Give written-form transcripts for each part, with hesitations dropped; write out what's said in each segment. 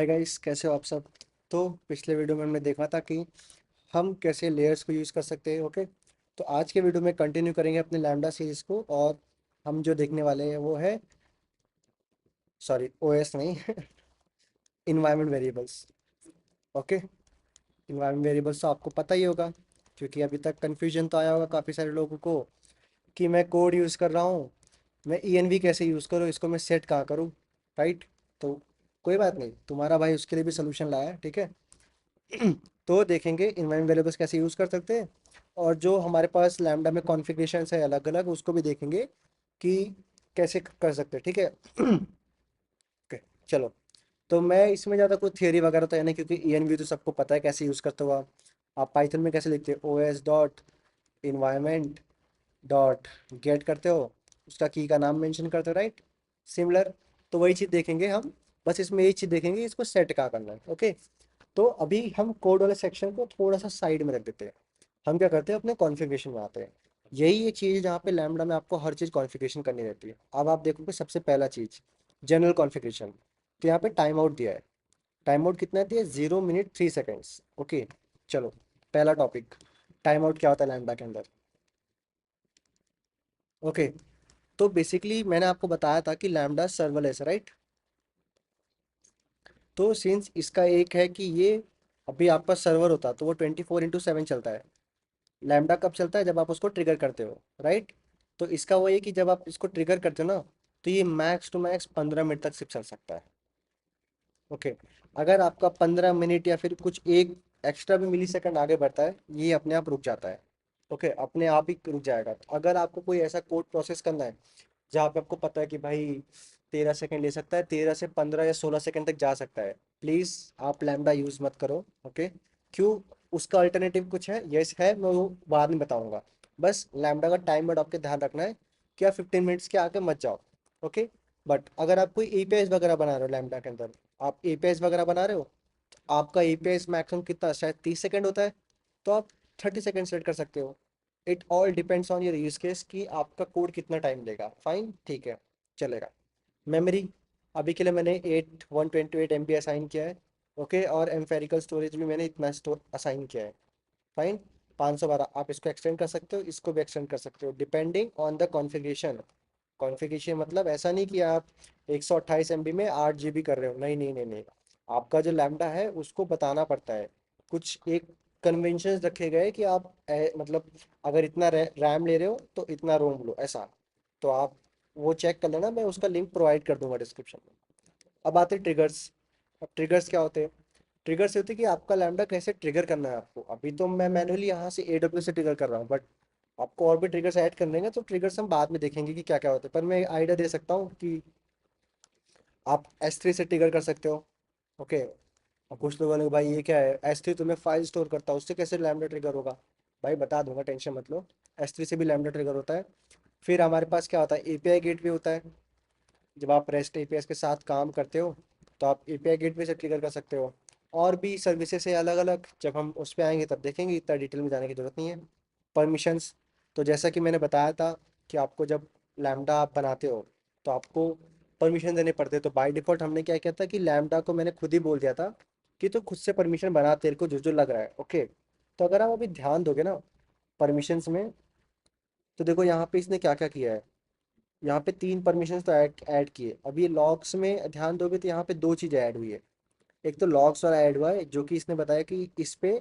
Hi guys, कैसे हो आप सब। तो पिछले वीडियो में हमने देखा था कि हम कैसे लेयर्स को यूज़ कर सकते हैं। ओके, तो आज के वीडियो में कंटिन्यू करेंगे अपने लैम्डा सीरीज़ को। और हम जो देखने वाले हैं वो है, सॉरी ओएस नहीं environment variables. Okay, environment variables तो आपको पता ही होगा, क्योंकि अभी तक कन्फ्यूजन तो आया होगा काफ़ी सारे लोगों को कि मैं कोड यूज़ कर रहा हूँ, मैं ENV कैसे यूज़ करूँ, इसको मैं सेट कहाँ करूँ। राइट। तो कोई बात नहीं, तुम्हारा भाई उसके लिए भी सोल्यूशन लाया है, ठीक है। तो देखेंगे इन्वायरमेंट वेरिएबल्स कैसे यूज़ कर सकते हैं, और जो हमारे पास लैम्डा में कॉन्फ़िगरेशंस है अलग अलग, उसको भी देखेंगे कि कैसे कर सकते हैं, ठीक है। ओके, चलो। तो मैं इसमें ज़्यादा कोई थियरी वगैरह तो है नहीं, क्योंकि ENV तो सबको पता है कैसे यूज़ करते हो आप पाइथन में कैसे लिखते हो, OS dot environment dot gate करते हो, उसका की का नाम मेंशन करते हो, राइट। सिमिलर। तो वही चीज़ देखेंगे हम, बस इसमें यही चीज़ देखेंगे इसको सेट कहाँ करना है। ओके, तो अभी हम कोड वाले सेक्शन को थोड़ा सा साइड में रख देते हैं। हम क्या करते हैं, अपने कॉन्फ़िगरेशन में आते हैं। यही एक चीज़ है जहाँ पे लैम्बडा में आपको हर चीज़ कॉन्फ़िगरेशन करनी रहती है। अब आप देखोगे सबसे पहला चीज़, जनरल कॉन्फ़िगरेशन। तो यहाँ पे टाइम आउट दिया है। टाइम आउट कितना दिया है, 0 मिनट 3 सेकेंड्स। ओके, चलो। पहला टॉपिक, टाइम आउट क्या होता है लैम्बडा के अंदर। ओके, तो बेसिकली मैंने आपको बताया था कि लैम्बडा सर्वलेस है, राइट। तो सिंस इसका एक है कि ये, अभी आपका सर्वर होता तो वो 24/7 चलता है। लैम्बडा कब चलता है, जब आप उसको ट्रिगर करते हो, राइट। तो इसका वो है कि जब आप इसको ट्रिगर करते हो ना, तो ये मैक्स टू मैक्स 15 मिनट तक सिर्फ चल सकता है। ओके, अगर आपका 15 मिनट या फिर कुछ एक एक्स्ट्रा भी मिली सेकंड आगे बढ़ता है, ये अपने आप रुक जाता है। ओके, अपने आप ही रुक जाएगा। तो अगर आपको कोई ऐसा कोड प्रोसेस करना है जहाँ पे आपको पता है कि भाई 13 सेकंड ले सकता है, 13 से 15 या 16 सेकंड तक जा सकता है, प्लीज़ आप लैम्बडा यूज़ मत करो। ओके, क्यों, उसका अल्टरनेटिव कुछ है, यस है, मैं वो बाद में बताऊंगा। बस लैम्बडा का टाइम मोड आपके ध्यान रखना है कि आप 15 मिनट्स के आगे मत जाओ। ओके, बट अगर आप कोई एपीआईज वगैरह बना रहे हो लैम्बडा के अंदर, आप एपीआईज वगैरह बना रहे हो, तो आपका एपीआईज मैक्सिमम कितना, शायद 30 सेकंड होता है, तो आप 30 सेकंड सेट कर सकते हो। It all depends on your use case कि आपका कोड कितना टाइम लेगा। फाइन, ठीक है, चलेगा। मेमोरी, अभी के लिए मैंने 128 MB असाइन किया है। ओके, और एम्फेरिकल स्टोरेज भी मैंने इतना स्टोर असाइन किया है। फाइन, 512। आप इसको एक्सटेंड कर सकते हो, इसको भी एक्सटेंड कर सकते हो, depending on the configuration. Configuration मतलब ऐसा नहीं कि आप 128 MB में 8 GB कर रहे हो, नहीं नहीं नहीं नहीं। आपका जो लैम्बडा है उसको बताना पड़ता है, कुछ एक कन्वेंशंस रखे गए कि आप मतलब अगर इतना रैम ले रहे हो तो इतना रोम लो, ऐसा। तो आप वो चेक कर लेना, मैं उसका लिंक प्रोवाइड कर दूंगा डिस्क्रिप्शन में। अब आते हैं ट्रिगर्स। अब ट्रिगर्स क्या होते हैं, ट्रिगर्स होते हैं कि आपका लैम्बडा कैसे ट्रिगर करना है आपको। अभी तो मैं मैनुअली यहाँ से AWS से ट्रिगर कर रहा हूँ, बट आपको और भी ट्रिगर्स ऐड करने हैं, तो ट्रिगर्स हम बाद में देखेंगे कि क्या क्या होते हैं। पर मैं आइडिया दे सकता हूँ कि आप S3 से ट्रिगर कर सकते हो। ओके, और कुछ लोगों ने भाई ये क्या है, S3 तो मैं फाइल स्टोर करता हूँ, उससे कैसे लैम्बडा ट्रिगर होगा। भाई बता दूंगा, टेंशन मत लो। S3 से भी लैम्बडा ट्रिगर होता है। फिर हमारे पास क्या होता है, API गेट भी होता है। जब आप REST APIs के साथ काम करते हो, तो आप API गेटवे से ट्रिगर कर सकते हो। और भी सर्विसेज है अलग अलग, जब हम उस पर आएंगे तब देखेंगे, इतना डिटेल में जाने की जरूरत नहीं है। परमिशंस, तो जैसा कि मैंने बताया था कि आपको जब लैम्बडा आप बनाते हो तो आपको परमिशन देने पड़ते हैं। तो बाय डिफ़ॉल्ट हमने क्या किया था कि लैम्बडा को मैंने खुद ही बोल दिया था कि तो खुद से परमिशन बना, तेरे को जो जो लग रहा है। ओके, तो अगर आप अभी ध्यान दोगे ना परमिशंस में, तो देखो यहाँ पे इसने क्या क्या किया है। यहाँ पे 3 परमिशंस तो ऐड ऐड किए। अब ये लॉग्स में ध्यान दोगे तो यहाँ पे दो चीज़ें ऐड हुई है। एक तो लॉग्स वाला ऐड हुआ है, जो कि इसने बताया कि इस पे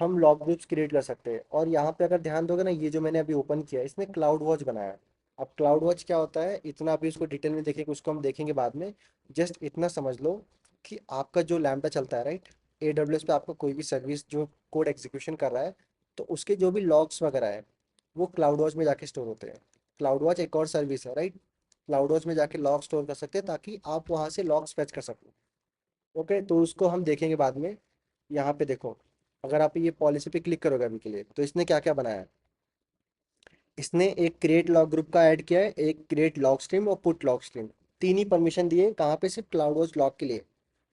हम लॉग ग्रुप्स क्रिएट कर सकते हैं। और यहाँ पे अगर ध्यान दोगे ना, ये जो मैंने अभी ओपन किया है, इसने क्लाउड वॉच बनाया है। अब क्लाउड वॉच क्या होता है, इतना अभी उसको डिटेल में देखेंगे, उसको हम देखेंगे बाद में। जस्ट इतना समझ लो कि आपका जो लैम्बडा चलता है, राइट, AWS पे आपका कोई भी सर्विस जो कोड एग्जीक्यूशन कर रहा है, तो उसके जो भी लॉग्स वगैरह है वो क्लाउड वॉच में जाके स्टोर होते हैं। क्लाउड वॉच एक और सर्विस है, राइट। क्लाउड वॉच में जाके लॉग स्टोर कर सकते हैं ताकि आप वहाँ से लॉग्स फेच कर सको। ओके, तो उसको हम देखेंगे बाद में। यहाँ पे देखो, अगर आप ये पॉलिसी पे क्लिक करोगे अभी के लिए, तो इसने क्या क्या बनाया है। इसने एक क्रिएट लॉग ग्रुप का ऐड किया है, एक क्रिएट लॉग स्ट्रीम और पुट लॉग स्ट्रीम। तीन ही परमिशन दिए, कहाँ पे, सिर्फ क्लाउड वॉच लॉग के लिए,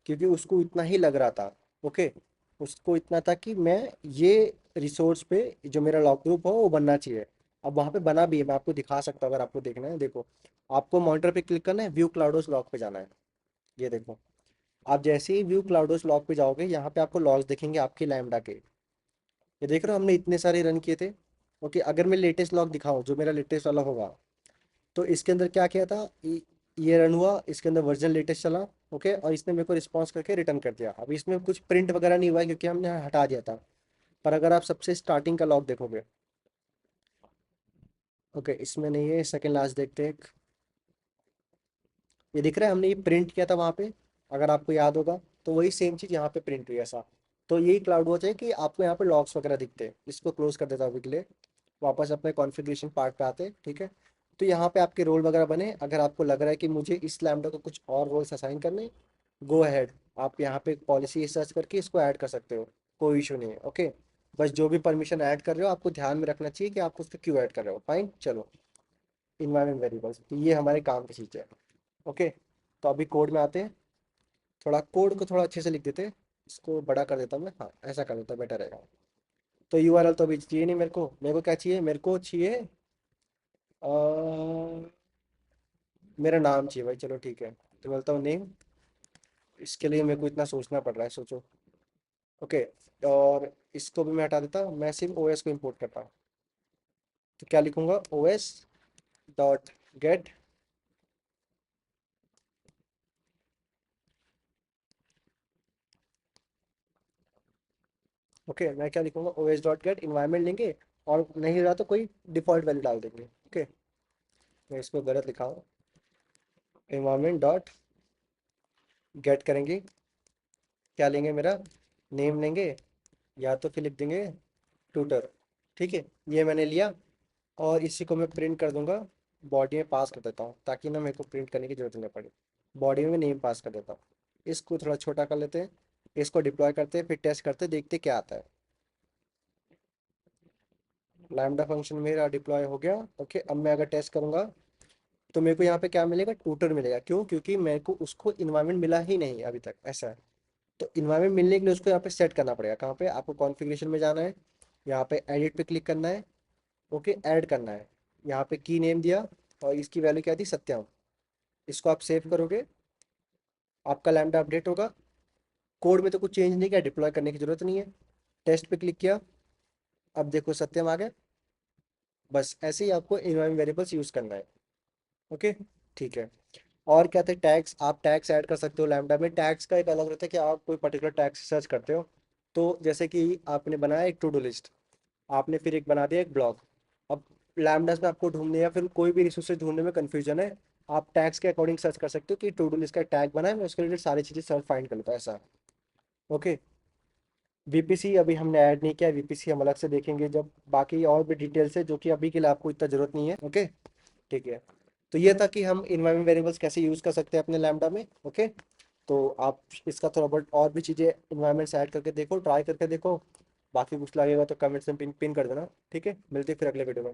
क्योंकि उसको इतना ही लग रहा था। ओके, उसको इतना था कि मैं ये रिसोर्स पे जो मेरा लॉग ग्रुप हो वो बनना चाहिए। अब वहाँ पे बना भी है, मैं आपको दिखा सकता हूँ अगर आपको देखना है। देखो, आपको मॉनिटर पे क्लिक करना है, व्यू क्लाउड वॉच लॉग पे जाना है। ये देखो, आप जैसे ही व्यू क्लाउडोस लॉग पे जाओगे, यहाँ पे आपको लॉग्स दिखेंगे आपके लैम्डा के। ये देख रहे हो हमने इतने सारे रन किए थे। ओके, अगर मैं लेटेस्ट लॉग दिखाऊं जो मेरा लेटेस्ट वाला होगा, तो इसके अंदर क्या किया था, ये रन हुआ, इसके अंदर वर्जन लेटेस्ट चला। ओके, और इसने मेरे को रिस्पॉन्स करके रिटर्न कर दिया। अभी इसमें कुछ प्रिंट वगैरह नहीं हुआ है क्योंकि हमने हटा दिया था। पर अगर आप सबसे स्टार्टिंग का लॉग देखोगे, ओके इसमें नहीं है, सेकंड लास्ट देखते हैं ये दिख रहा है, हमने ये प्रिंट किया था वहाँ पे, अगर आपको याद होगा। तो वही सेम चीज़ यहाँ पे प्रिंट हुई है ऐसा। तो यही क्लाउड वॉच है कि आपको यहाँ पे लॉग्स वगैरह दिखते हैं। इसको क्लोज कर देता हूँ अभी के लिए, वापस अपने कॉन्फ़िगरेशन पार्ट पे आते हैं, ठीक है। तो यहाँ पे आपके रोल वगैरह बने, अगर आपको लग रहा है कि मुझे इस लैम्बडा को कुछ और रोल्स असाइन करने, गो अहेड, आप यहाँ पे पॉलिसी सर्च करके इसको ऐड कर सकते हो, कोई इशू नहीं है। ओके, बस जो भी परमिशन ऐड कर रहे हो आपको ध्यान में रखना चाहिए कि आप उसको क्यों ऐड कर रहे हो। फाइन, चलो। इन्वायरमेंट वेरिएबल्स, तो ये हमारे काम की चीज़ है। ओके, तो अभी कोड में आते हैं। थोड़ा कोड को थोड़ा अच्छे से लिख देते हैं, इसको बड़ा कर देता हूँ मैं, हाँ ऐसा कर देता बेटर रहेगा। तो यूआरएल तो अभी चाहिए नहीं मेरे को क्या चाहिए, मेरे को चाहिए अ, मेरा नाम चाहिए भाई, चलो ठीक है। तो बोलता हूँ नेम, इसके लिए मेरे को इतना सोचना पड़ रहा है, सोचो। ओके, और इसको भी मैं हटा देता, मैं सिर्फ ओएस को इंपोर्ट करता हूँ। तो क्या लिखूंगा, ओएस डॉट गेट, ओके मैं क्या लिखूंगा, ओएस डॉट गेट इन्वायरमेंट लेंगे, और नहीं रहा तो कोई डिफॉल्ट वैल्यू डाल देंगे। ओके, मैं इसको गलत लिखा हूँ, इन्वायरमेंट डॉट गेट करेंगे, क्या लेंगे, मेरा नेम लेंगे, या तो फिर लिख देंगे ट्यूटर, ठीक है। ये मैंने लिया, और इसी को मैं प्रिंट कर दूंगा, बॉडी में पास कर देता हूँ ताकि ना मेरे को प्रिंट करने की जरूरत नहीं पड़े। बॉडी में नेम पास कर देता हूँ। इसको थोड़ा छोटा कर लेते हैं, इसको डिप्लॉय करते हैं, फिर टेस्ट करते हैं, देखते हैं क्या आता है। लैम्डा फंक्शन मेरा डिप्लॉय हो गया। ओके, अब मैं अगर टेस्ट करूंगा, तो मेरे को यहाँ पे क्या मिलेगा, ट्यूटर मिलेगा। क्यों? क्योंकि मेरे को उसको इन्वायरमेंट मिला ही नहीं अभी तक, ऐसा है। तो इन्वायरमेंट मिलने के लिए उसको यहाँ पे सेट करना पड़ेगा। कहाँ पे? आपको कॉन्फ़िगरेशन में जाना है, यहाँ पे एडिट पे क्लिक करना है, ओके ऐड करना है। यहाँ पे की नेम दिया, और इसकी वैल्यू क्या थी, सत्यम। इसको आप सेव करोगे, आपका लैम्डा अपडेट होगा। कोड में तो कुछ चेंज नहीं किया, डिप्लॉय करने की जरूरत नहीं है। टेस्ट पे क्लिक किया, अब देखो सत्यम आ गया। बस ऐसे ही आपको इन्वायरमेंट वेरिएबल्स यूज़ करना है। ओके, ठीक है। और क्या थे, टैग्स, आप टैग्स ऐड कर सकते हो लैम्डा में। टैग्स का एक अलग रहता है कि आप कोई पर्टिकुलर टैग्स सर्च करते हो। तो जैसे कि आपने बनाया एक टू डू लिस्ट, आपने फिर एक बना दिया एक ब्लॉग। अब लैम्डास में आपको ढूंढने या फिर कोई भी रिसोर्सेज ढूंढने में कन्फ्यूजन है, आप टैग्स के अकॉर्डिंग सर्च कर सकते हो कि टू डू लिस्ट का टैग बना है, मैं उसके रिलेटेड सारी चीज़ें सर्च फाइंड कर लेता हूँ, ऐसा। ओके, वीपीसी अभी हमने ऐड नहीं किया, वीपीसी हम अलग से देखेंगे जब, बाकी और भी डिटेल्स है जो कि अभी के लिए आपको इतना ज़रूरत नहीं है। ओके, ठीक है। तो ये था कि हम इन्वायरमेंट वेरिएबल्स कैसे यूज़ कर सकते हैं अपने लैम्डा में। ओके, तो आप इसका थोड़ा बहुत और भी चीज़ें इन्वायरमेंट से ऐड करके देखो, ट्राई करके देखो। बाकी कुछ लगेगा तो कमेंट्स में पिन पिन कर देना, ठीक है। मिलते हैं फिर अगले वीडियो में।